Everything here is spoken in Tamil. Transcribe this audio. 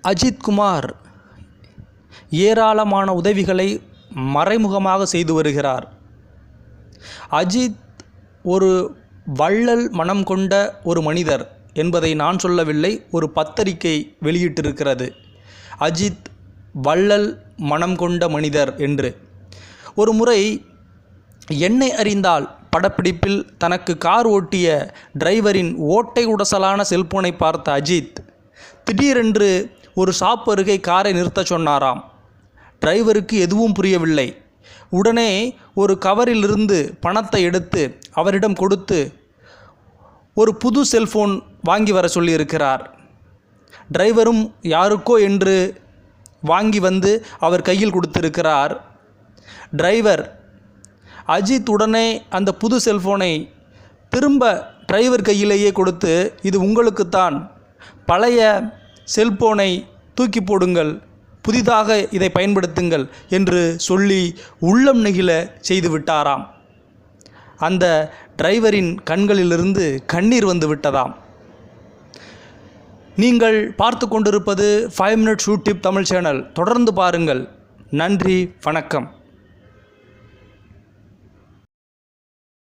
அஜித்குமார் ஏராளமான உதவிகளை மறைமுகமாக செய்து வருகிறார். அஜித் ஒரு வள்ளல் மனம் கொண்ட ஒரு மனிதர் என்பதை நான் சொல்லவில்லை, ஒரு பத்திரிகை வெளியிட்டிருக்கிறது. அஜித் வள்ளல் மனம் கொண்ட மனிதர் என்று. ஒரு முறை என்னை அறிந்தால் படப்பிடிப்பில் தனக்கு கார் ஓட்டிய டிரைவரின் ஓட்டை உடசலான செல்போனை பார்த்த அஜித் திடீரென்று ஒரு ஷாப் அருகே காரை நிறுத்த சொன்னாராம். டிரைவருக்கு எதுவும் புரியவில்லை. உடனே ஒரு கவரிலிருந்து பணத்தை எடுத்து அவரிடம் கொடுத்து ஒரு புது செல்போன் வாங்கி வர சொல்லியிருக்கிறார். டிரைவரும் யாருக்கோ என்று வாங்கி வந்து அவர் கையில் கொடுத்திருக்கிறார். டிரைவர் அஜித் உடனே அந்த புது செல்போனை திரும்ப டிரைவர் கையிலேயே கொடுத்து, இது உங்களுக்குத்தான், பழைய செல்போனை தூக்கி போடுங்கள், புதிதாக இதை பயன்படுத்துங்கள் என்று சொல்லி உள்ளம் நெகிழ செய்து விட்டாராம். அந்த டிரைவரின் கண்களிலிருந்து கண்ணீர் வந்து விட்டதாம். நீங்கள் பார்த்து கொண்டிருப்பது 5 Minute Shoot Tip Tamil channel. தொடர்ந்து பாருங்கள். நன்றி, வணக்கம்.